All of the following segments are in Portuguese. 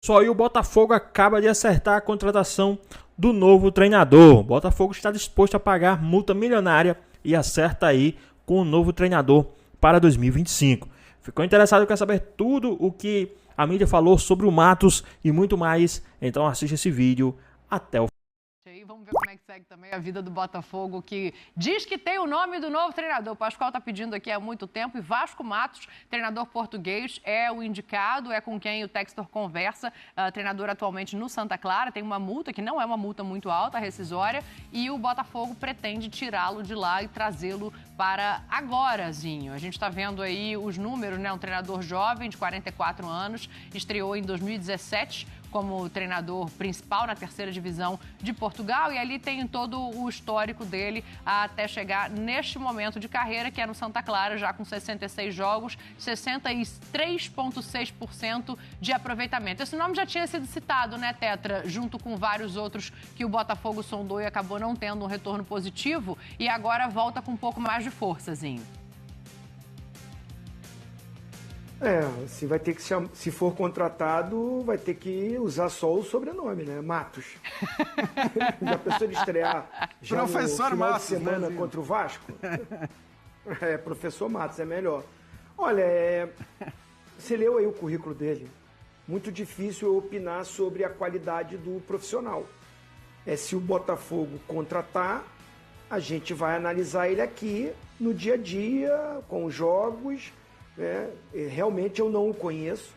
Só aí o Botafogo acaba de acertar a contratação do novo treinador. O Botafogo está disposto a pagar multa milionária e acerta aí com o novo treinador para 2025. Ficou interessado? Quer saber tudo o que a mídia falou sobre o Matos e muito mais? Então assiste esse vídeo até o final. Vamos ver como é que segue também a vida do Botafogo, que diz que tem o nome do novo treinador. O Pascoal está pedindo aqui há muito tempo. E Vasco Matos, treinador português, é o indicado, é com quem o Textor conversa. Treinador atualmente no Santa Clara, tem uma multa, que não é uma multa muito alta, rescisória. E o Botafogo pretende tirá-lo de lá e trazê-lo para agora, Zinho. A gente está vendo aí os números, né? Um treinador jovem, de 44 anos, estreou em 2017 como treinador principal na terceira divisão de Portugal, e ali tem todo o histórico dele até chegar neste momento de carreira, que é no Santa Clara, já com 66 jogos, 63,6% de aproveitamento. Esse nome já tinha sido citado, né, Tetra, junto com vários outros que o Botafogo sondou e acabou não tendo um retorno positivo, e agora volta com um pouco mais de forçazinho. Se vai ter que se for contratado, vai ter que usar só o sobrenome, né? Matos. Já pensou de estrear já Professor no final Matos, de semana né, contra o Vasco? Professor Matos, é melhor. Olha, você leu aí o currículo dele. Muito difícil eu opinar sobre a qualidade do profissional. Se o Botafogo contratar, a gente vai analisar ele aqui no dia a dia, com os jogos. Realmente eu não o conheço.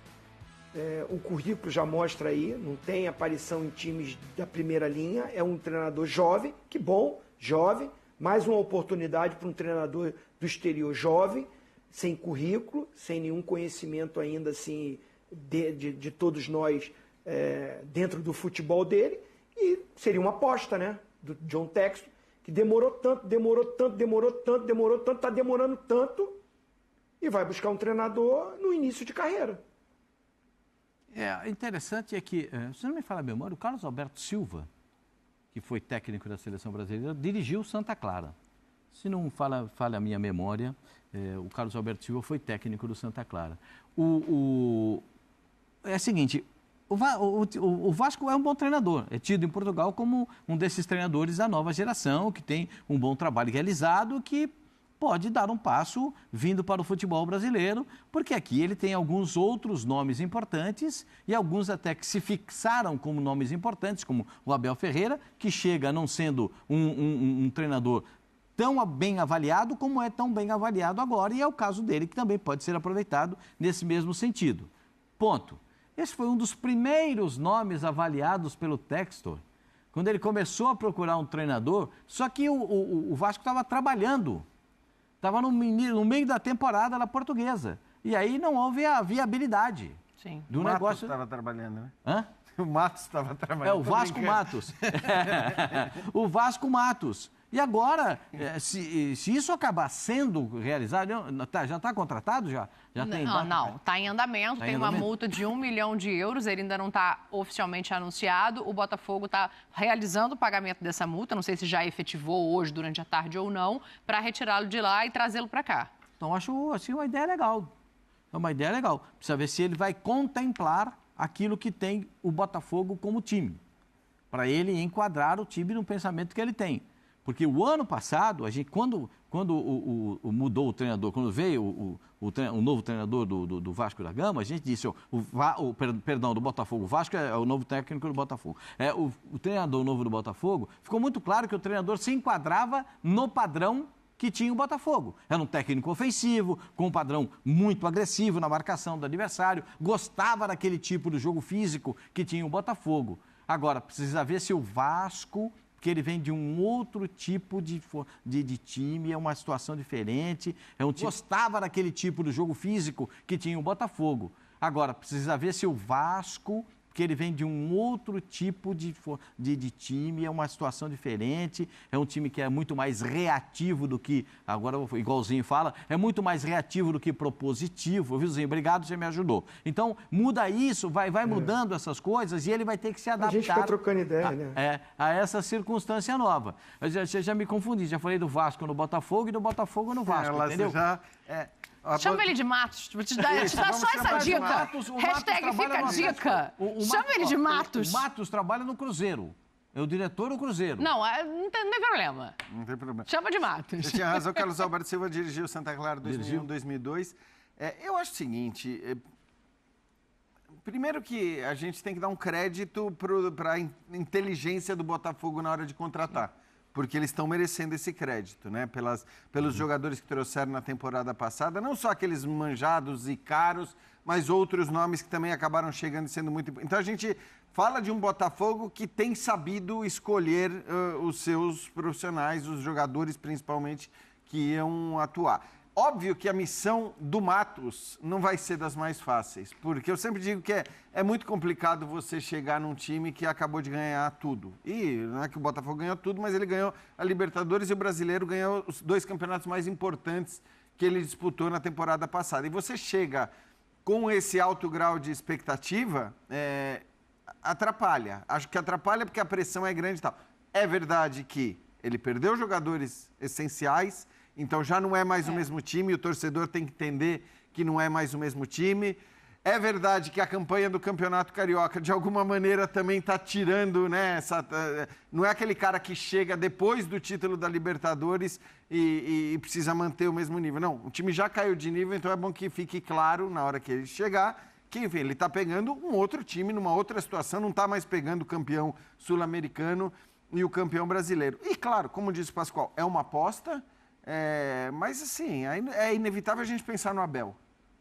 O currículo já mostra aí, não tem aparição em times da primeira linha. É um treinador jovem, que bom, jovem. Mais uma oportunidade para um treinador do exterior jovem, sem currículo, sem nenhum conhecimento ainda assim de todos nós dentro do futebol dele. E seria uma aposta, né? Do John Textor, que demorou tanto, está demorando tanto. E vai buscar um treinador no início de carreira. Interessante é que, se não me falha a memória, o Carlos Alberto Silva, que foi técnico da Seleção Brasileira, dirigiu o Santa Clara. Se não falha a minha memória, o Carlos Alberto Silva foi técnico do Santa Clara. É o seguinte, o Vasco é um bom treinador, é tido em Portugal como um desses treinadores da nova geração, que tem um bom trabalho realizado, que pode dar um passo vindo para o futebol brasileiro, porque aqui ele tem alguns outros nomes importantes e alguns até que se fixaram como nomes importantes, como o Abel Ferreira, que chega não sendo um treinador tão bem avaliado como é tão bem avaliado agora, e é o caso dele que também pode ser aproveitado nesse mesmo sentido. Ponto. Esse foi um dos primeiros nomes avaliados pelo Textor, quando ele começou a procurar um treinador, só que o Vasco estava trabalhando. Estava no meio da temporada da Portuguesa. E aí não houve a viabilidade do negócio. O Matos estava trabalhando, né? Hã? O Matos estava trabalhando. O Vasco Matos. O Vasco Matos. E agora, se isso acabar sendo realizado, já está contratado? Já tem? Não, está em andamento, tem uma multa de 1 milhão de euros, ele ainda não está oficialmente anunciado. O Botafogo está realizando o pagamento dessa multa, não sei se já efetivou hoje, durante a tarde ou não, para retirá-lo de lá e trazê-lo para cá. Então, acho assim, uma ideia legal. É uma ideia legal. Precisa ver se ele vai contemplar aquilo que tem o Botafogo como time, para ele enquadrar o time no pensamento que ele tem. Porque o ano passado, a gente, quando mudou o treinador, quando veio o novo treinador do Vasco da Gama, a gente disse, do Botafogo, o Vasco é o novo técnico do Botafogo. O treinador novo do Botafogo, ficou muito claro que o treinador se enquadrava no padrão que tinha o Botafogo. Era um técnico ofensivo, com um padrão muito agressivo na marcação do adversário, gostava daquele tipo de jogo físico que tinha o Botafogo. Agora, precisa ver se o Vasco, que ele vem de um outro tipo de time, é uma situação diferente, gostava daquele tipo de jogo físico que tinha o Botafogo. Agora, precisa ver se o Vasco, que ele vem de um outro tipo de time, é uma situação diferente, é um time que é muito mais reativo do que, agora igualzinho fala, é muito mais reativo do que propositivo, viu, Zinho? Obrigado, você me ajudou. Então, muda isso, vai mudando essas coisas e ele vai ter que se adaptar. A gente fica trocando ideia, né? A essa circunstância nova. Eu já me confundi, já falei do Vasco no Botafogo e do Botafogo no Vasco, entendeu? Chama ele de Matos. Vou te dar só essa dica. Hashtag fica a dica. Chama ele de Matos. O Matos trabalha no Cruzeiro. É o diretor do Cruzeiro. Não tem problema. Não tem problema. Chama de Matos. Você tinha razão, Carlos Alberto Silva dirigiu o Santa Clara 2001, 2002. Eu acho o seguinte... Primeiro que a gente tem que dar um crédito para a inteligência do Botafogo na hora de contratar. Porque eles estão merecendo esse crédito, né? Pelos jogadores que trouxeram na temporada passada, não só aqueles manjados e caros, mas outros nomes que também acabaram chegando e sendo muito... Então a gente fala de um Botafogo que tem sabido escolher os seus profissionais, os jogadores principalmente, que iam atuar. Óbvio que a missão do Matos não vai ser das mais fáceis, porque eu sempre digo que é muito complicado você chegar num time que acabou de ganhar tudo. E não é que o Botafogo ganhou tudo, mas ele ganhou a Libertadores e o Brasileiro ganhou os 2 campeonatos mais importantes que ele disputou na temporada passada. E você chega com esse alto grau de expectativa, atrapalha. Acho que atrapalha porque a pressão é grande e tal. É verdade que ele perdeu jogadores essenciais, então já não é mais o mesmo time, o torcedor tem que entender que não é mais o mesmo time. É verdade que a campanha do Campeonato Carioca, de alguma maneira, também está tirando, né? Não é aquele cara que chega depois do título da Libertadores e precisa manter o mesmo nível. Não, o time já caiu de nível, então é bom que fique claro na hora que ele chegar que, enfim, ele está pegando um outro time numa outra situação, não está mais pegando o campeão sul-americano e o campeão brasileiro. E, claro, como disse o Pascoal, é uma aposta... mas, assim, é inevitável a gente pensar no Abel.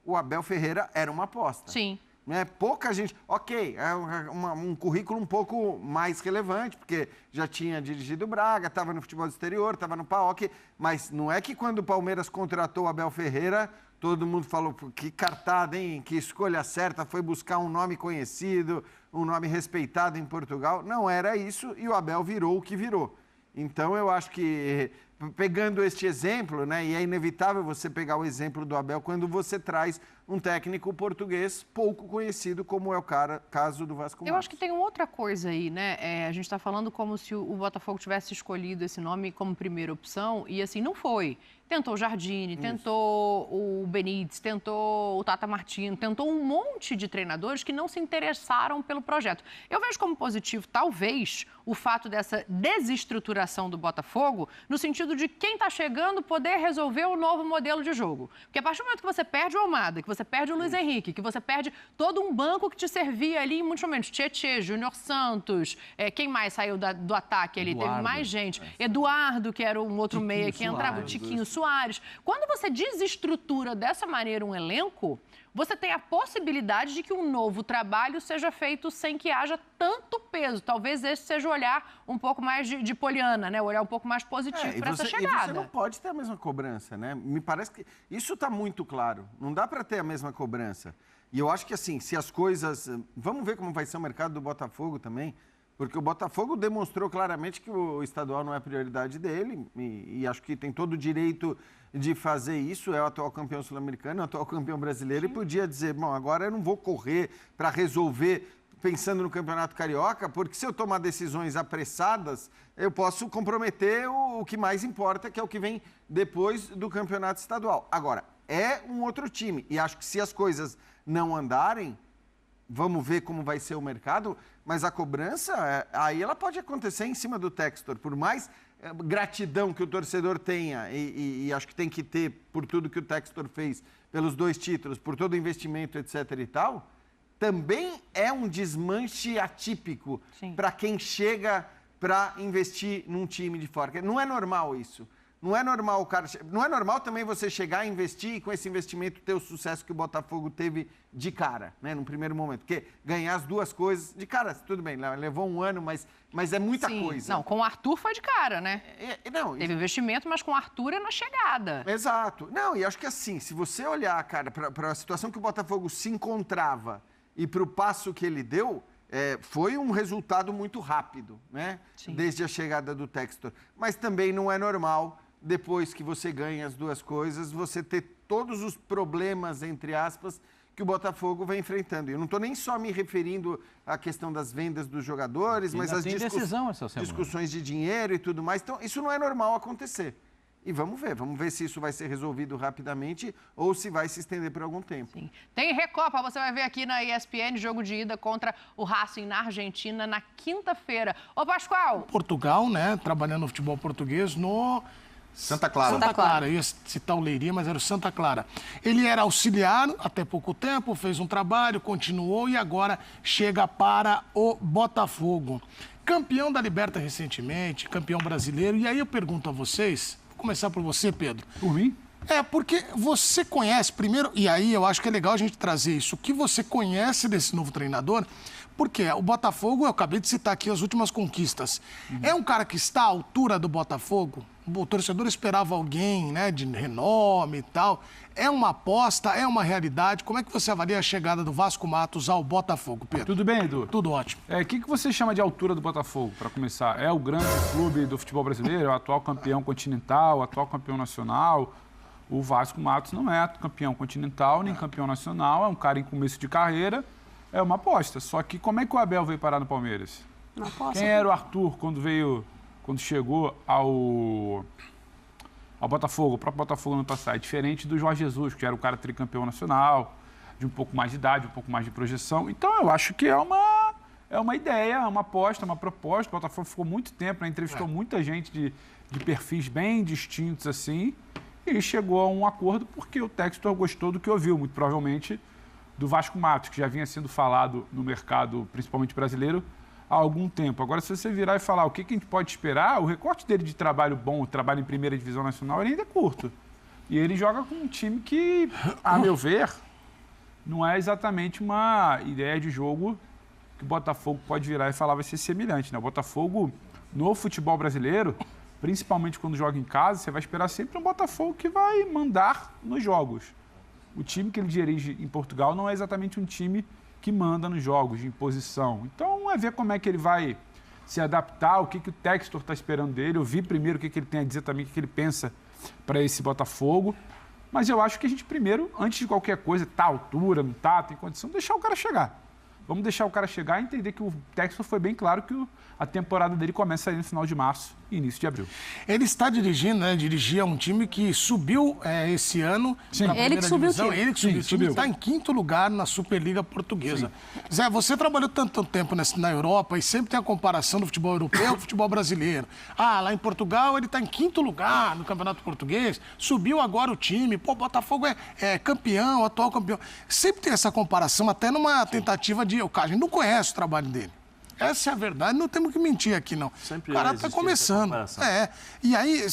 O Abel Ferreira era uma aposta. Sim. Né? Pouca gente... Ok, é um currículo um pouco mais relevante, porque já tinha dirigido o Braga, estava no futebol exterior, estava no PAOK, mas não é que quando o Palmeiras contratou o Abel Ferreira, todo mundo falou, que cartada, hein? Que escolha certa, foi buscar um nome conhecido, um nome respeitado em Portugal. Não era isso, e o Abel virou o que virou. Então, eu acho que, pegando este exemplo, né, e é inevitável você pegar o exemplo do Abel quando você traz um técnico português pouco conhecido, como é o caso do Vasco Matos. Eu acho que tem outra coisa aí, né? A gente está falando como se o Botafogo tivesse escolhido esse nome como primeira opção, e assim, não foi. Tentou o Jardine, tentou o Benítez, tentou o Tata Martino, tentou um monte de treinadores que não se interessaram pelo projeto. Eu vejo como positivo, talvez, o fato dessa desestruturação do Botafogo, no sentido de quem está chegando poder resolver o novo modelo de jogo. Porque a partir do momento que você perde o Almada, que você perde o Luiz Henrique, que você perde todo um banco que te servia ali em muitos momentos, Tietê, Júnior Santos, quem mais saiu do ataque ali? Eduardo. Teve mais gente. Eduardo, que era um outro meia que entrava, o Tiquinho Soares. Quando você desestrutura dessa maneira um elenco, você tem a possibilidade de que um novo trabalho seja feito sem que haja tanto peso. Talvez esse seja o olhar um pouco mais de poliana, né? O olhar um pouco mais positivo para essa chegada. E você não pode ter a mesma cobrança, né? Me parece que isso está muito claro. Não dá para ter a mesma cobrança. E eu acho que, assim, se as coisas... Vamos ver como vai ser o mercado do Botafogo também, porque o Botafogo demonstrou claramente que o estadual não é prioridade dele e acho que tem todo o direito de fazer isso, é o atual campeão sul-americano, é o atual campeão brasileiro. Sim. E podia dizer, bom, agora eu não vou correr para resolver pensando no Campeonato Carioca, porque se eu tomar decisões apressadas, eu posso comprometer o que mais importa, que é o que vem depois do Campeonato Estadual. Agora, é um outro time e acho que se as coisas não andarem, vamos ver como vai ser o mercado, mas a cobrança, aí ela pode acontecer em cima do Textor. Por mais gratidão que o torcedor tenha, e acho que tem que ter por tudo que o Textor fez, pelos 2 títulos, por todo o investimento, etc. e tal, também é um desmanche atípico para quem chega para investir num time de fora. Não é normal isso. Não é normal o cara... Não é normal também você chegar a investir e com esse investimento ter o sucesso que o Botafogo teve de cara, né? Num primeiro momento. Porque ganhar as 2 coisas... De cara, tudo bem, levou um ano, mas é muita coisa. Não, com o Arthur foi de cara, né? Teve investimento, mas com o Arthur é na chegada. Exato. Não, e acho que assim, se você olhar, cara, para a situação que o Botafogo se encontrava e para o passo que ele deu... foi um resultado muito rápido, né? Sim. Desde a chegada do Textor. Mas também não é normal, depois que você ganha as 2 coisas, você ter todos os problemas, entre aspas, que o Botafogo vem enfrentando. Eu não estou nem só me referindo à questão das vendas dos jogadores, mas às discussões de dinheiro e tudo mais. Então, isso não é normal acontecer. e vamos ver se isso vai ser resolvido rapidamente ou se vai se estender por algum tempo. Sim. Tem Recopa, você vai ver aqui na ESPN, jogo de ida contra o Racing na Argentina na quinta-feira. Ô, Pascoal! Portugal, né, trabalhando no futebol português no... Santa Clara. Santa Clara, eu ia citar o Leiria, mas era o Santa Clara. Ele era auxiliar até pouco tempo, fez um trabalho, continuou e agora chega para o Botafogo. Campeão da Liberta recentemente, campeão brasileiro. E aí eu pergunto a vocês, vou começar por você, Pedro. Por mim? Porque você conhece primeiro, e aí eu acho que é legal a gente trazer isso, o que você conhece desse novo treinador, porque o Botafogo, eu acabei de citar aqui as últimas conquistas. É um cara que está à altura do Botafogo? O torcedor esperava alguém, né, de renome e tal. É uma aposta, é uma realidade. Como é que você avalia a chegada do Vasco Matos ao Botafogo, Pedro? Tudo bem, Edu? Tudo ótimo. O que você chama de altura do Botafogo, para começar? É o grande clube do futebol brasileiro, é o atual campeão continental, o atual campeão nacional. O Vasco Matos não é campeão continental, nem campeão nacional, é um cara em começo de carreira, é uma aposta. Só que como é que o Abel veio parar no Palmeiras? Uma aposta. Quem era o Arthur quando chegou ao Botafogo, o próprio Botafogo no passado? É diferente do Jorge Jesus, que era o cara tricampeão nacional, de um pouco mais de idade, um pouco mais de projeção. Então eu acho que é uma ideia, é uma aposta, uma proposta. O Botafogo ficou muito tempo, né? Entrevistou muita gente de perfis bem distintos assim, e chegou a um acordo porque o Textor gostou do que ouviu, muito provavelmente do Vasco Matos, que já vinha sendo falado no mercado, principalmente brasileiro, há algum tempo. Agora, se você virar e falar o que a gente pode esperar, o recorte dele de trabalho bom, o trabalho em primeira divisão nacional, ele ainda é curto. E ele joga com um time que, a meu ver, não é exatamente uma ideia de jogo que o Botafogo pode virar e falar vai ser semelhante, né? O Botafogo, no futebol brasileiro, principalmente quando joga em casa, você vai esperar sempre um Botafogo que vai mandar nos jogos. O time que ele dirige em Portugal não é exatamente um time que manda nos jogos, de imposição. Então, é ver como é que ele vai se adaptar, o que o Textor está esperando dele. Eu vi primeiro o que ele tem a dizer também, o que ele pensa para esse Botafogo. Mas eu acho que a gente primeiro, antes de qualquer coisa, tá à altura, não tá, tem condição, deixar o cara chegar. Vamos deixar o cara chegar e entender que o Textor foi bem claro que a temporada dele começa aí no final de março e início de abril. Ele está dirigindo, né? Dirigia um time que subiu esse ano. Sim. Ele que subiu o divisão. time. Ele que subiu o time. subiu. Está em quinto lugar na Superliga Portuguesa. Zé, você trabalhou tanto tempo na Europa e sempre tem a comparação do futebol europeu com o futebol brasileiro. Lá em Portugal ele está em quinto lugar no Campeonato Português. Subiu agora o time. Pô, Botafogo é campeão, atual campeão. Sempre tem essa comparação, até numa tentativa de... A gente não conhece o trabalho dele. Essa é a verdade, não temos que mentir aqui, não. Sempre o cara vai está existir começando. essa comparação. E aí,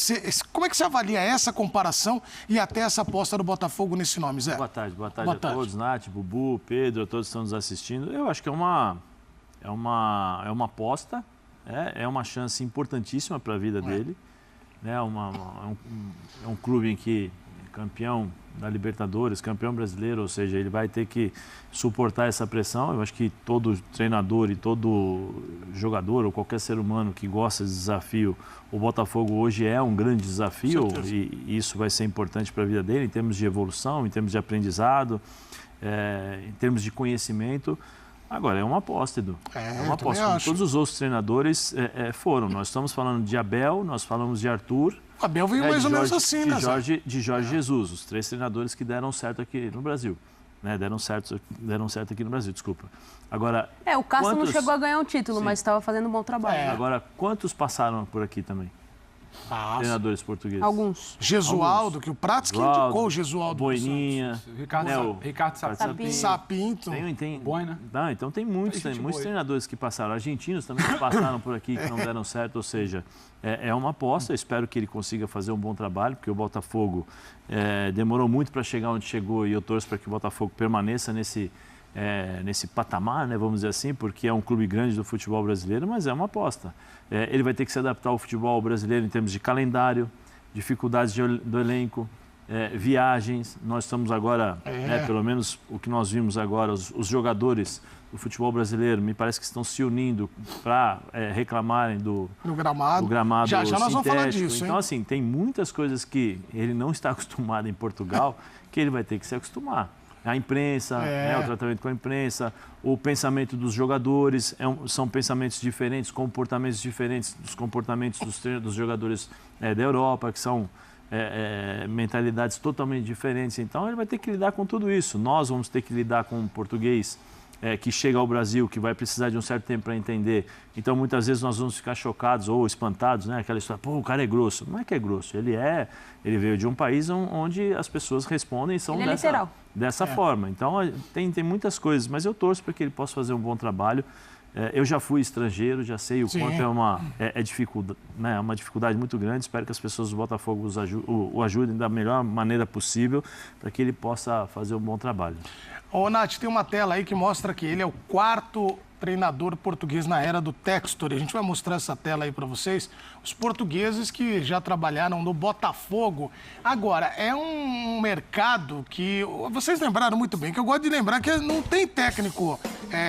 como é que você avalia essa comparação e até essa aposta do Botafogo nesse nome, Zé? Boa tarde a todos, Nath, Bubu, Pedro, a todos que estão nos assistindo. Eu acho que é uma aposta, é uma chance importantíssima para a vida dele. Né? É um clube em que é campeão da Libertadores, campeão brasileiro, ou seja, ele vai ter que suportar essa pressão. Eu acho que todo treinador e todo jogador ou qualquer ser humano que gosta de desafio, o Botafogo hoje é um grande desafio e isso vai ser importante para a vida dele em termos de evolução, em termos de aprendizado, em termos de conhecimento. Agora, é uma aposta, Edu. É uma aposta. Como todos os outros treinadores foram. Nós estamos falando de Abel, nós falamos de Arthur. O Abel veio mais ou menos assim, né? De Jorge Jesus, os 3 treinadores que deram certo aqui no Brasil. Né? Deram certo aqui no Brasil, desculpa. Agora, o Cássio não chegou a ganhar um título, mas estava fazendo um bom trabalho. Agora, quantos passaram por aqui também? Treinadores portugueses. Alguns. Gesualdo, que o Pratos que indicou o Gesualdo. Boininha. Ricardo Sapinto. Tem Boina. Então tem muitos treinadores que passaram. Argentinos também que passaram por aqui, que não deram certo. Ou seja, é uma aposta. Eu espero que ele consiga fazer um bom trabalho, porque o Botafogo demorou muito para chegar onde chegou e eu torço para que o Botafogo permaneça nesse patamar, né, vamos dizer assim, porque é um clube grande do futebol brasileiro, mas é uma aposta. Ele vai ter que se adaptar ao futebol brasileiro em termos de calendário, dificuldades do elenco, viagens. Nós estamos agora, pelo menos o que nós vimos agora, os jogadores do futebol brasileiro, me parece que estão se unindo para reclamarem do gramado já nós vamos falar sintético. disso, então, assim, tem muitas coisas que ele não está acostumado em Portugal que ele vai ter que se acostumar. A imprensa, o tratamento com a imprensa, o pensamento dos jogadores, são pensamentos diferentes, comportamentos diferentes dos comportamentos dos jogadores da Europa, que são mentalidades totalmente diferentes. Então, ele vai ter que lidar com tudo isso. Nós vamos ter que lidar com um português que chega ao Brasil, que vai precisar de um certo tempo para entender. Então, muitas vezes, nós vamos ficar chocados ou espantados, né? Aquela história, pô, o cara é grosso. Não é que é grosso, ele veio de um país onde as pessoas respondem e são dessa forma. Então, tem muitas coisas, mas eu torço para que ele possa fazer um bom trabalho. Eu já fui estrangeiro, já sei o quanto é uma dificuldade muito grande. Espero que as pessoas do Botafogo o ajudem da melhor maneira possível para que ele possa fazer um bom trabalho. Ô, Nath, tem uma tela aí que mostra que ele é o 4º treinador português na era do Textor. A gente vai mostrar essa tela aí para vocês. Os portugueses que já trabalharam no Botafogo. Agora, é um mercado que... Vocês lembraram muito bem, que eu gosto de lembrar que não tem técnico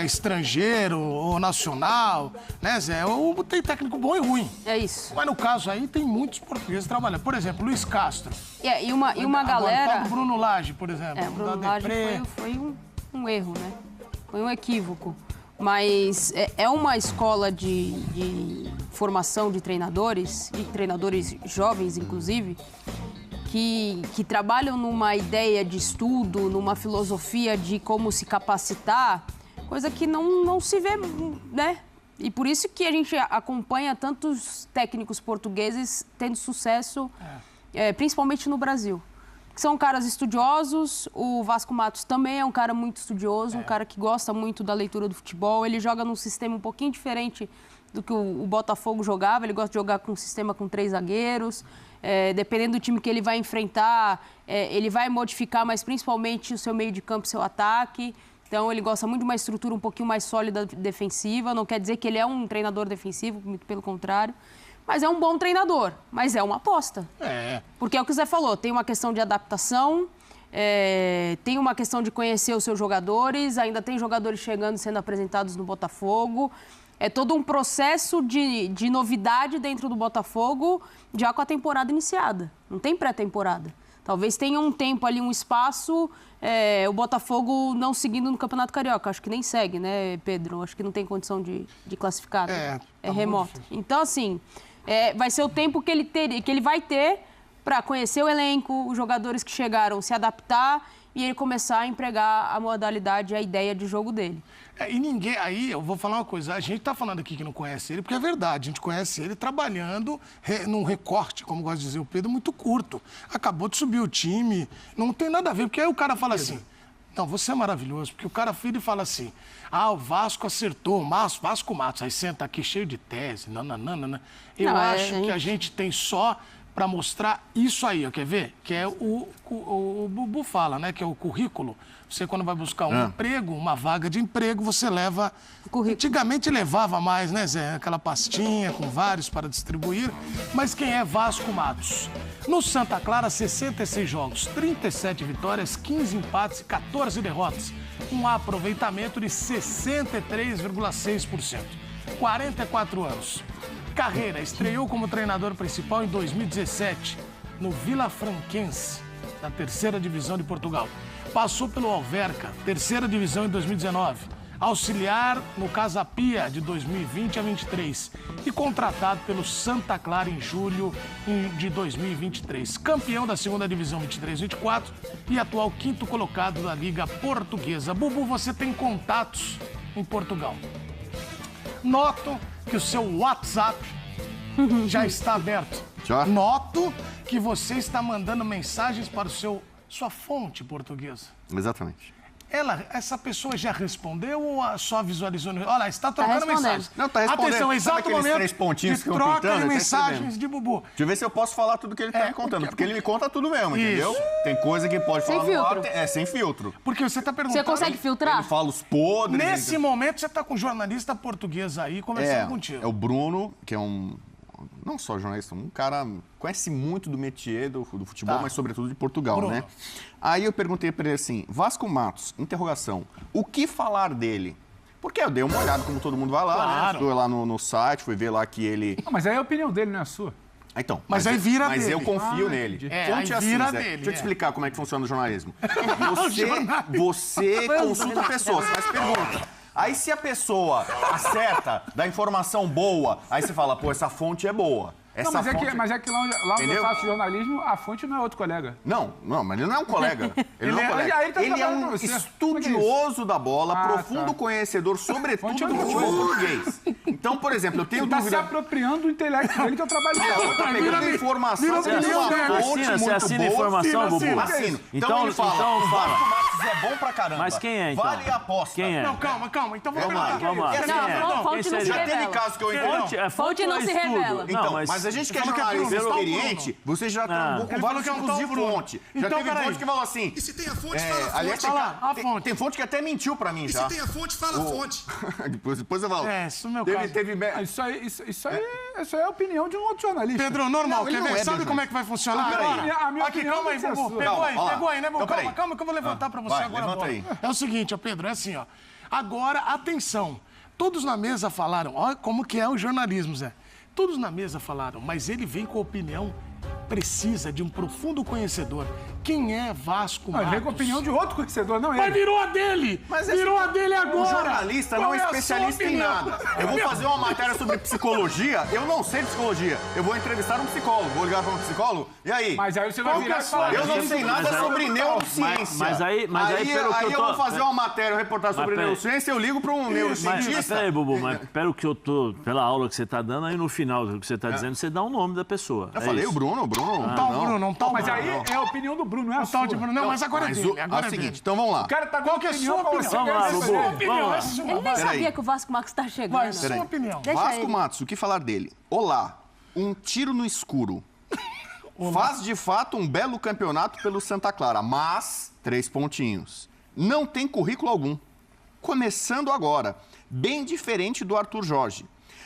estrangeiro ou nacional, né, Zé? Ou tem técnico bom e ruim. É isso. Mas no caso aí, tem muitos portugueses trabalhando. Por exemplo, Luiz Castro. E uma galera... O Bruno Lage, por exemplo. O Bruno Lage foi um erro, né? Foi um equívoco. Mas é uma escola de formação de treinadores, e treinadores jovens, inclusive, que trabalham numa ideia de estudo, numa filosofia de como se capacitar, coisa que não se vê, né? E por isso que a gente acompanha tantos técnicos portugueses tendo sucesso, principalmente no Brasil. São caras estudiosos, o Vasco Matos também é um cara muito estudioso, um cara que gosta muito da leitura do futebol. Ele joga num sistema um pouquinho diferente do que o Botafogo jogava, ele gosta de jogar com um sistema com 3 zagueiros. Dependendo do time que ele vai enfrentar, ele vai modificar, mas principalmente o seu meio de campo e seu ataque. Então, ele gosta muito de uma estrutura um pouquinho mais sólida defensiva. Não quer dizer que ele é um treinador defensivo, muito pelo contrário. Mas é um bom treinador, mas é uma aposta. Porque é o que o Zé falou, tem uma questão de adaptação, tem uma questão de conhecer os seus jogadores, ainda tem jogadores chegando, sendo apresentados no Botafogo. É todo um processo de novidade dentro do Botafogo, já com a temporada iniciada. Não tem pré-temporada. Talvez tenha um tempo ali, um espaço, o Botafogo não seguindo no Campeonato Carioca. Acho que nem segue, né, Pedro? Acho que não tem condição de classificar. É remoto. Então, assim, vai ser o tempo que ele vai ter para conhecer o elenco, os jogadores que chegaram, se adaptar e ele começar a empregar a modalidade, a ideia de jogo dele. E ninguém... Aí, eu vou falar uma coisa. A gente tá falando aqui que não conhece ele, porque é verdade. A gente conhece ele trabalhando num recorte, como gosta de dizer o Pedro, muito curto. Acabou de subir o time. Não tem nada a ver. Porque aí o cara fala assim... Não, você é maravilhoso. Porque o cara vira e fala assim... o Vasco acertou. Vasco Matos. Aí senta aqui cheio de tese. Nananana. Eu acho que a gente tem só... para mostrar isso aí, ó, quer ver? Que é o Bubu fala, né? Que é o currículo. Você, quando vai buscar um emprego, uma vaga de emprego, você leva... Antigamente levava mais, né, Zé? Aquela pastinha com vários para distribuir. Mas quem é Vasco Matos? No Santa Clara, 66 jogos, 37 vitórias, 15 empates e 14 derrotas. Um aproveitamento de 63,6%. 44 anos. Carreira, estreou como treinador principal em 2017, no Vila Franquense, da 3ª Divisão de Portugal. Passou pelo Alverca, 3ª Divisão em 2019. Auxiliar no Casa Pia, de 2020 a 23. E contratado pelo Santa Clara em julho de 2023. Campeão da 2ª Divisão 23-24 e atual 5º colocado da Liga Portuguesa. Bubu, você tem contatos em Portugal. Noto que o seu WhatsApp já está aberto. Já? Noto que você está mandando mensagens para sua fonte portuguesa. Exatamente. Essa pessoa já respondeu ou só visualizou? Olha, está trocando mensagens. Não, está respondendo. Atenção, exato aqueles momento 3 pontinhos de que eu troca pintando, de ele tá mensagens de Bubu. Deixa eu ver se eu posso falar tudo que ele está me contando. Porque ele me conta tudo mesmo, entendeu? Tem coisa que pode Sem falar filtro. no ar, sem filtro. Porque você está perguntando... Você consegue filtrar? Ele fala os podres. Nesse momento, você está com um jornalista português aí conversando contigo. É o Bruno, que é não só jornalista, um cara conhece muito do métier do futebol, mas sobretudo de Portugal, Bruno. né? Aí eu perguntei para ele assim, Vasco Matos, interrogação, o que falar dele? Porque eu dei uma olhada, como todo mundo vai lá, né? Fui lá no site, fui ver lá que ele... Mas aí a opinião dele, não é a sua. Então, mas aí vira mas dele. eu confio nele. Aí vira dele. Deixa eu te explicar como é que funciona o jornalismo. Você consulta pessoas, faz pergunta. Aí se a pessoa acerta, dá informação boa, aí você fala, pô, essa fonte é boa. Essa Não, fonte... mas é que lá onde eu Entendeu? faço jornalismo, a fonte não é outro colega. Não, mas ele não é um colega. Ele não é um colega. Ele tá Ele é trabalhando um pra você. estudioso da bola, profundo tá. conhecedor, sobretudo Fonte é do outra futebol coisa. português. Então, por exemplo, eu tenho Você tá se dúvida... apropriando do intelecto dele, que é o trabalho Eu dele. tô pegando informação, vira tem uma opinião, fonte Você muito assina boa. informação, Bubu? Assino. Então Então ele fala, então o fala. Vasco Matos é bom pra caramba. Mas quem é, então? Vale a aposta. Quem é? Não, calma. Então vamos Vamos lá. Vamos lá. Quem Quem é? Não, Quem fonte não seria? se Já teve revela. casos que eu entrei. Fonte não é se estudo. revela. Então, Não, mas a gente que é Ele falou que é jornalista Bruno, experiente, você já trabalhou com Ele falou vários que é um tipos de tal Bruno. fonte. Já Então, teve peraí. fonte que falou assim... E se tem a fonte, fala a fonte. aliás, Fala a fonte. tem fonte que até mentiu pra mim E já. se tem a fonte, fala a fonte. Depois eu falo. Isso no meu caso. Isso aí é a opinião de um outro jornalista. Pedro, normal, Não, ele quer não ver? é Sabe Pedro. como é que vai funcionar Então, peraí. agora? A minha Aqui, opinião calma aí, tem que ser Bubu. sua. Pegou Não, ó lá. aí, né, Bubu? Então, peraí. Calma que eu vou levantar pra você Vai, agora. levanta a bola. aí. É o seguinte, ó, Pedro, é assim, ó. Agora, atenção. Todos na mesa falaram, ó, como que é o jornalismo, Zé. Todos na mesa falaram, mas ele vem com a opinião precisa de um profundo conhecedor. Quem é Vasco Não, Matos? ele vem com a opinião de outro conhecedor, não Mas ele. virou a dele! Virou a dele agora! O jornalista Qual não é a sua especialista em opinião? nada. Eu vou fazer uma matéria sobre psicologia, eu não sei psicologia. Eu vou entrevistar um psicólogo, vou ligar para um psicólogo, e aí? Mas aí você vai Qual que virar é e falar. Eu não sei nada sobre neurociência. Mas aí, pelo que eu eu tô... vou fazer uma matéria, uma reportagem sobre peraí. neurociência, eu ligo para um Mas neurocientista. peraí, Bubu, mas pelo que eu tô, pela aula que você tá dando, aí no final do que você tá dizendo, você dá o nome da pessoa. Eu falei, o Bruno. Tal Bruno, não tal Mas Bruno. aí é a opinião do Bruno, não é a Não sua. tal de Bruno. Não, mas agora é Mas dele. Agora é é o seguinte, dele. então vamos lá. O cara tá Qual que é a sua pra opinião? você. Vamos lá, Bubu. Sua opinião, Vamos lá. essa é a sua. Ele nem Peraí. sabia que o Vasco Max tá chegando. Vai, sua Peraí. opinião. Deixa Vasco ele. Matos, o que falar dele? Olá, um tiro no escuro. Faz de fato um belo campeonato pelo Santa Clara, mas 3 pontinhos. Não tem currículo algum. Começando agora, bem diferente do Arthur Jorge.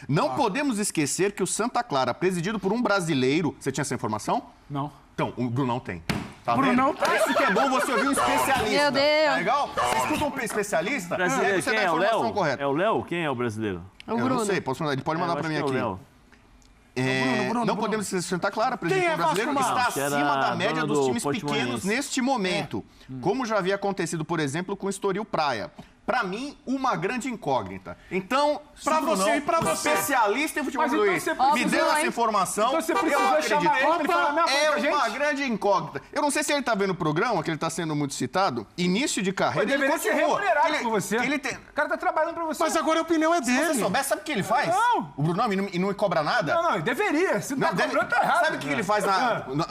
Não podemos esquecer que o Santa Clara, presidido por um brasileiro... Você tinha essa informação? Não. Então, o Brunão tem. Tá Brunão vendo? Isso que é bom você ouvir um especialista. Meu Deus. Tá legal? Você escuta um especialista, Brasileiro, você quem dá a é o informação Léo? correta. É o Léo? Quem é o brasileiro? O Eu Bruno. não sei, posso mandar, ele pode mandar Eu pra acho mim que é o aqui. Léo. Não podemos esquecer que Santa Clara, presidente Quem é brasileiro, Vasco está Matos? Que era acima da a média dona dos do times Portimonense. pequenos neste momento, como já havia acontecido, por exemplo, com o Estoril Praia. Para mim, uma grande incógnita. Então, Pra se o Brunão, você e pra o você. especialista em futebol Mas então português, você me precisa, deu essa hein? informação, Então você eu precisa acredito. chamar ele pra ele falar a mesma coisa É pra gente? uma grande incógnita. Eu não sei se ele está vendo o programa, que ele está sendo muito citado. Início de carreira, Ele deveria ser remunerado por você. Ele tem... O cara tá trabalhando pra você. Mas agora a opinião é Se você dele. soubesse, sabe o que ele faz? Não. O Brunão e não cobra nada? Não, ele deveria. Se não tá deve- cobrando, tá errado. Sabe o que ele faz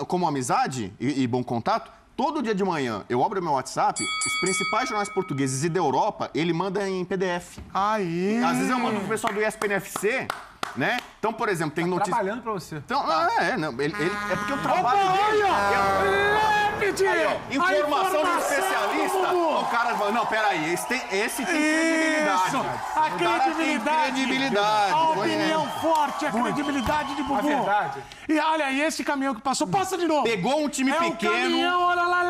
como amizade e bom contato? Todo dia de manhã eu abro meu WhatsApp, os principais jornais portugueses e da Europa, ele manda em PDF. Aí. Às vezes eu mando pro pessoal do ESPN-FC, né? Então, por exemplo, tem notícia... Trabalhando pra você. Então, é porque o trabalho dele... Informação de especialista, o cara fala, não, peraí, esse tem credibilidade. Isso, a O cara tem credibilidade. credibilidade. A Pois é. opinião forte, a credibilidade de Bubu. A verdade. E olha aí, esse caminhão que passou, passa de novo. Pegou um time É um pequeno, caminhão, olha lá.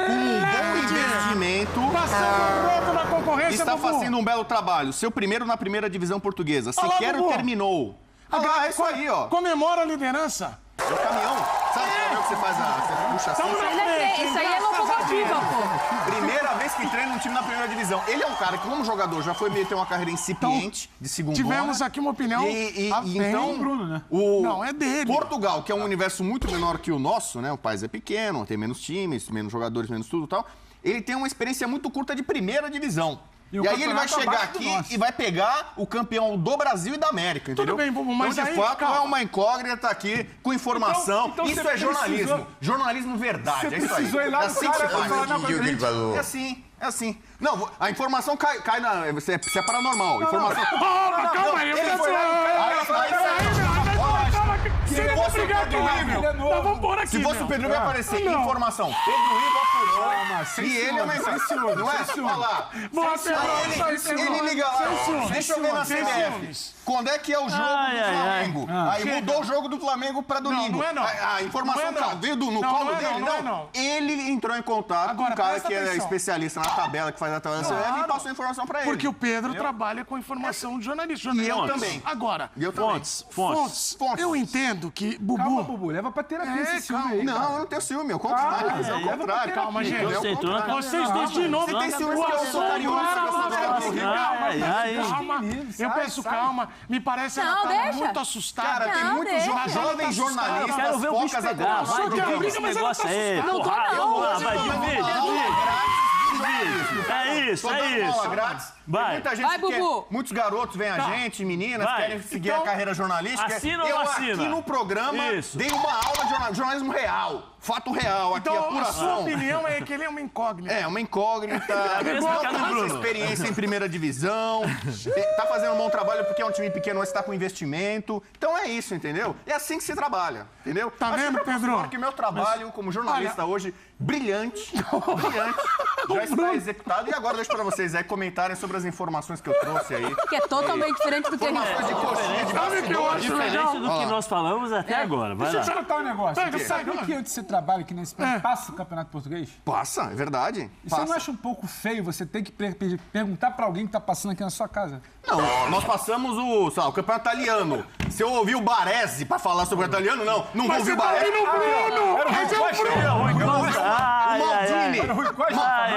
com um bom investimento, Passando o rodo na concorrência, está Bubu. fazendo um belo trabalho. Seu primeiro na primeira divisão portuguesa. Olha lá, Sequer Bubu. terminou. É isso aí, ó. Comemora a liderança. É o caminhão. Sabe o caminhão que você faz? Você puxa assim. Tamo na Ele é frente, isso aí é locomotiva, pô. Primeira vez que treina um time na primeira divisão. Ele é um cara que, como jogador, já foi meio ter uma carreira incipiente de segundo Tivemos aqui uma opinião. E bem- então, o Bruno, né? Não, é dele. Portugal, que é um universo muito menor que o nosso, né? O país é pequeno, tem menos times, menos jogadores, menos tudo e tal. Ele tem uma experiência muito curta de primeira divisão. E o E aí ele vai campeonato chegar abaixo do aqui nosso. e vai pegar o campeão do Brasil e da América, entendeu? bem, Bubu, mas então, de aí, fato, calma. é uma incógnita aqui com informação. Então isso você é jornalismo. precisou- Jornalismo verdade, Você é isso aí. precisou ir lá É no assim que cara se pra faz. falar, não, pra gente. É assim, é assim. Não, a informação cai na... Você é paranormal. Informação... Calma aí, eu Ele foi lá Se ele for brigar aqui, nós vamos pôr aqui. Se fosse o meu. Pedro, vai aparecer Não. informação. Pedro Ivo apurou. sem E ele é uma ciúme, sem ciúme, Não é? sem ciúme. Olha lá. Boa, Pedro. Ele liga lá. Sem ciúmes, Deixa eu ver na sem CBF. ciúmes. Quando é que é o jogo Ai, do ai, Flamengo? Aí Chega. mudou o jogo do Flamengo pra domingo. não é não. A informação Não é não. veio no Não, colo não é dele? não, não é não. Ele entrou em contato Agora, com o cara presta que é atenção. especialista na tabela, que faz a tabela da CBF e passou a informação pra ele. Porque o Pedro trabalha com informação de jornalista. E eu Jornalista. também. Agora, E eu também. Fontes. eu entendo que Bubu... Calma, Bubu, leva pra terapia esse ciúme aí. Não, eu não tenho ciúme, ao contrário. É o contrário. Calma, gente. Você entrou na Vocês dois de novo. Você tem ciúme porque eu sou carioca, Calma. Eu peço calma. Me parece ela tá muito assustada. Cara, tem muitos jovens jornalistas, Quero ver o bicho focas pegar. Vai, agora. esse negócio aí. Não tô, Porra, não. vamos lá, vai, divide. É isso, Tô dando é aula isso. grátis. Vai. Muita gente Vai, Bubu. muitos garotos vêm a gente, meninas, Vai. querem seguir a carreira jornalística. Assina ou eu não assina? aqui no programa Isso. dei uma aula de jornalismo real. Fato real, aqui, Então, a apuração. sua opinião é que ele é uma incógnita. É, uma incógnita. mesma Não cara do tem Bruno. experiência em primeira divisão. Tá fazendo um bom trabalho porque é um time pequeno, mas tá com investimento. Então é isso, entendeu? É assim que se trabalha, entendeu? Tá vendo, Pedro? Que meu trabalho como jornalista hoje, brilhante, já está executado. E agora deixo pra vocês aí comentarem sobre as informações que eu trouxe aí. Que é totalmente diferente do que a gente Informações de coxinha, de Sabe o que eu acho Diferente legal? do que nós falamos até agora. Vai Deixa eu lá. te perguntar um negócio. Pega, Você sabia pega. que onde você trabalha aqui nesse país passa o Campeonato Português? Passa, é verdade. E você não Passa. acha um pouco feio você ter que perguntar pra alguém que tá passando aqui na sua casa? Não, nós passamos o campeonato italiano. Se eu ouvir o Baresi pra falar sobre o italiano, não vou Mas ouvir você o tá Baresi. ouvindo o Bruno! Mas é o Bruno! Ai,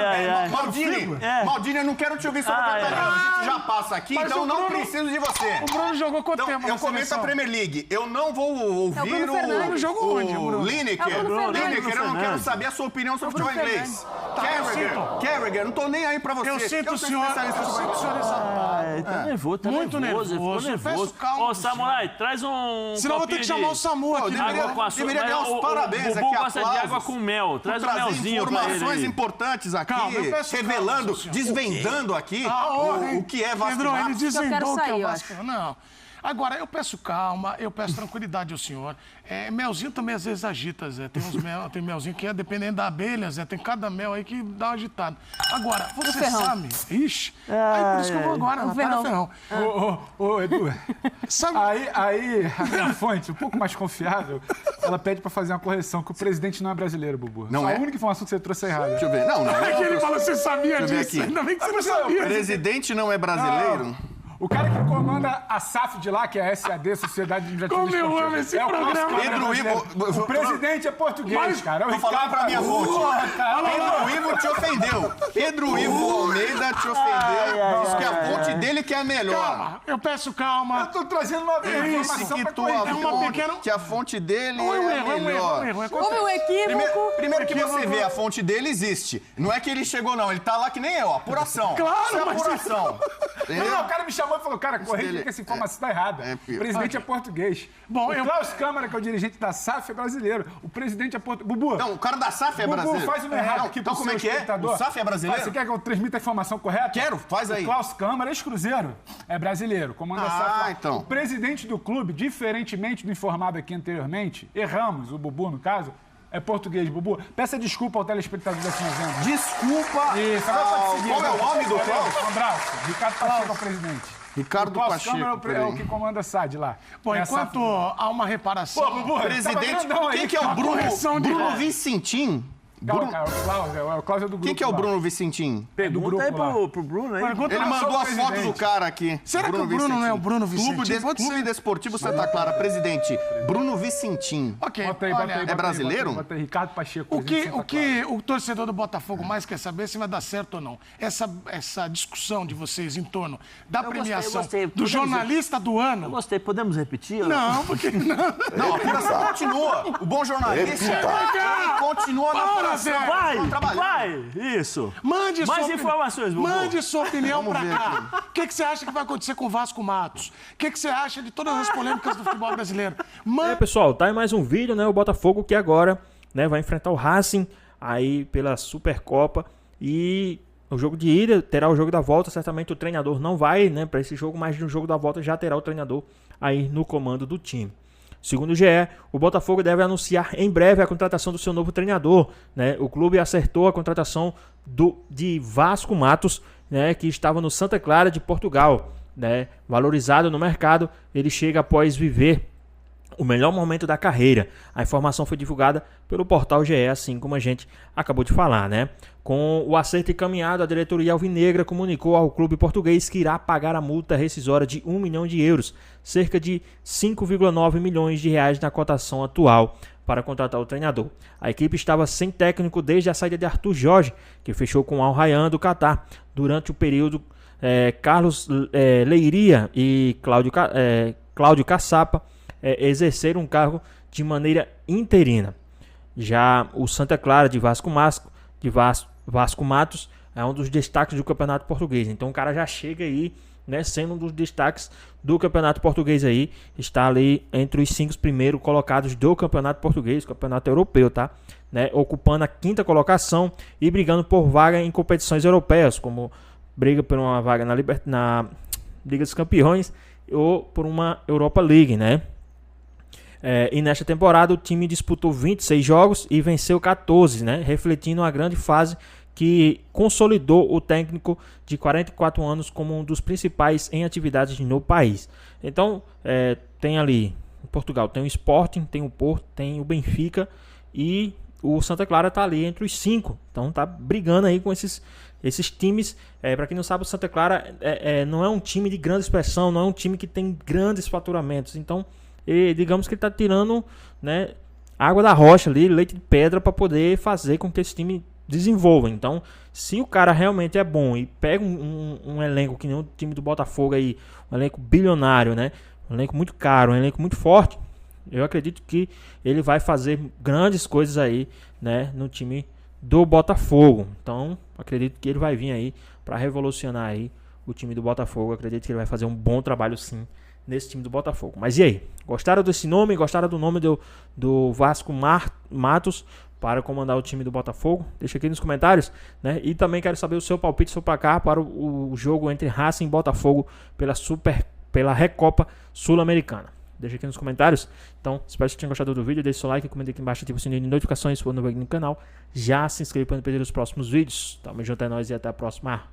ai, ai. Maldini, É. Maldini, eu não quero te ouvir sobre o Ai, italiano. A gente já passa aqui, Mas então o não Bruno- preciso de você. O Bruno jogou quanto Então, tempo eu na comento a seleção? Premier League. Eu não vou ouvir Bruno Fernandes. Jogou onde, Bruno? Lineker. É o Bruno Fernandes. Lineker, eu não quero Fernandes. saber a sua opinião sobre Bruno futebol inglês. sinto. Carragher, não tô nem aí pra você. Eu sinto o sou senhor, especialista em futebol inglês. Ai, tá nervoso, tá Muito nervoso. Ele nervoso. ficou nervoso. Peço calma Ô, do Samurai, traz um. Senão eu vou ter que chamar o SAMU aqui. deveria- Água com açúcar. deveria ganhar uns O parabéns Bubu aqui, gosta de aplausos. água com mel. Traz um Trazer melzinho pra ele informações aí. importantes aqui, Calma, eu peço revelando, calma, senhor. desvendando aqui o que é Vasco Pedro, ele Matos. desvendou Eu quero o que é sair, o eu Vasco. Não. Agora, eu peço calma, eu peço tranquilidade ao senhor. Melzinho também às vezes agita, Zé. Tem melzinho que é dependendo da abelha, Zé. Tem cada mel aí que dá uma agitada. Agora, você Ferrão. sabe... Ixi, aí por isso que eu vou agora, Natália Ferrão. Ô, Edu, Sabe... aí a minha fonte, um pouco mais confiável, ela pede pra fazer uma correção, que o presidente não é brasileiro, Bubu. Não Só é? A única informação que você trouxe é errada. Deixa eu ver. Não. É que ele falou, você sabia Deixa eu ver disso? aqui. Ainda bem que você não sabia. Presidente não é brasileiro? O cara que comanda a SAF de lá, que é a SAD, Sociedade Administrativa Como eu Esportiva, amo esse é o Klaus programa. Câmara Pedro brasileiro. Ivo- O presidente é português, Mas- cara. É o Tô falando Ricardo pra minha fonte. Pedro Ivo te ofendeu. Pedro Ivo Almeida te ofendeu. Diz que a fonte dele que é a melhor. Calma, eu peço calma. Eu tô trazendo uma Disse informação que pra tua corrigir. uma fonte, pequena- que a fonte dele É um é erro, a é um erro, melhor. é um erro. Houve um equívoco. Primeiro que você vê, a fonte dele existe. Não é que ele chegou, não. Ele tá lá que nem eu, apuração. Claro, Isso é mas- apuração. Entendeu? Não, o cara me chamou e falou, cara, corrige dele- que essa informação tá errada. é O pior. presidente é português. Bom, o eu- Klaus Câmara, que é o dirigente da SAF, é brasileiro. O presidente é português. Bubu, Não, o cara da SAF é Bubu, brasileiro. faz o meu errado Não, aqui então pro como é seu que é? espectador. O SAF é brasileiro? Você quer que eu transmita a informação correta? Quero, faz aí. O Klaus Câmara, ex-cruzeiro, é brasileiro. Comanda a SAF lá. então. O presidente do clube, diferentemente do informado aqui anteriormente, erramos, o Bubu no caso, é português, Bubu. Peça desculpa ao telespectador dessa novena. Desculpa. Isso, agora pode seguir. Qual é o nome do Klaus? Um abraço. Ricardo Pacheco é o presidente. Ricardo O Klaus Pacheco. Câmara é peraí. o que comanda a SAD lá. Bom, É a enquanto SAF. há uma reparação... Presidente. grandão aí, Quem que é o uma Bruno? correção de- Bruno Vicentim? Calma, Bruno- cara, o Klaus é do grupo. Quem que é o lá. Bruno Vicentim? Pergunta aí grupo lá. pro Bruno aí. Pergunta Ele lá, mandou sou a o foto presidente. do cara aqui. Será que o Bruno não é o Bruno Vicentim? Pode Clube ser. Desportivo Santa Clara, presidente. Bruno Vicentim. Ok, Bota aí, olha, bota aí, É bota aí, brasileiro? Bota aí, Ricardo Pacheco. O presidente de que, Santa o que o torcedor do Botafogo mais quer saber é se vai dar certo ou não. Essa discussão de vocês em torno da premiação gostei. do Podemos- jornalista do Eu ano. gostei, podemos repetir? Não, porque não. Não, a apuração continua. O bom jornalista ele continua na Para, apuração. Zé. Vai, Trabalhando. vai, isso. Mande Mais sua informações, Bubu. Mande sua opinião Vamos pra ver cá. O que você acha que vai acontecer com o Vasco Matos? O que você acha de todas as polêmicas do futebol brasileiro? É, pessoal, tá aí mais um vídeo, né? O Botafogo que agora, né, vai enfrentar o Racing aí pela Supercopa e o jogo de ida terá o jogo da volta. Certamente o treinador não vai, né, para esse jogo, mas no jogo da volta já terá o treinador aí no comando do time. Segundo o GE, o Botafogo deve anunciar em breve a contratação do seu novo treinador, né? O clube acertou a contratação de Vasco Matos, né, que estava no Santa Clara de Portugal, né? Valorizado no mercado, ele chega após viver o melhor momento da carreira. A informação foi divulgada pelo portal GE, assim como a gente acabou de falar, né? Com o acerto encaminhado, a diretoria alvinegra comunicou ao clube português que irá pagar a multa rescisória de 1 milhão de euros, cerca de 5,9 milhões de reais na cotação atual, para contratar o treinador. A equipe estava sem técnico desde a saída de Arthur Jorge, que fechou com o Al Rayyan do Catar. Durante o período, Carlos Leiria e Cláudio Caçapa exerceram um cargo de maneira interina. Já o Santa Clara de Vasco Matos é um dos destaques do Campeonato Português. Então o cara já chega aí, né, sendo um dos destaques do Campeonato Português aí, está ali entre os 5 primeiros colocados do Campeonato Português, Campeonato Europeu, tá? Né, ocupando a 5ª colocação e brigando por vaga em competições europeias, como briga por uma vaga na Liga dos Campeões ou por uma Europa League, né? E nesta temporada o time disputou 26 jogos e venceu 14, né? Refletindo a grande fase que consolidou o técnico de 44 anos como um dos principais em atividades no país. Então, tem ali, em Portugal, tem o Sporting, tem o Porto, tem o Benfica e o Santa Clara está ali entre os 5. Então, tá brigando aí com esses times. Para quem não sabe, o Santa Clara não é um time de grande expressão, não é um time que tem grandes faturamentos. Então, digamos que ele está tirando, né, água da rocha ali, leite de pedra, para poder fazer com que esse time desenvolva. Então, se o cara realmente é bom e pega um elenco que nem o time do Botafogo aí, um elenco bilionário, né, um elenco muito caro, um elenco muito forte, eu acredito que ele vai fazer grandes coisas aí, né, no time do Botafogo. Então, acredito que ele vai vir aí para revolucionar aí o time do Botafogo. Acredito que ele vai fazer um bom trabalho, sim, nesse time do Botafogo. Mas e aí? Gostaram desse nome? Gostaram do nome do Vasco Matos para comandar o time do Botafogo? Deixa aqui nos comentários, né? E também quero saber o seu palpite, seu placar para o jogo entre Racing e Botafogo pela Recopa Sul-Americana. Deixa aqui nos comentários. Então, espero que vocês tenham gostado do vídeo. Deixe seu like, comenta aqui embaixo, ativa o sininho de notificações se for novo aqui no canal. Já se inscreva para não perder os próximos vídeos. Tamo junto, é nóis e até a próxima.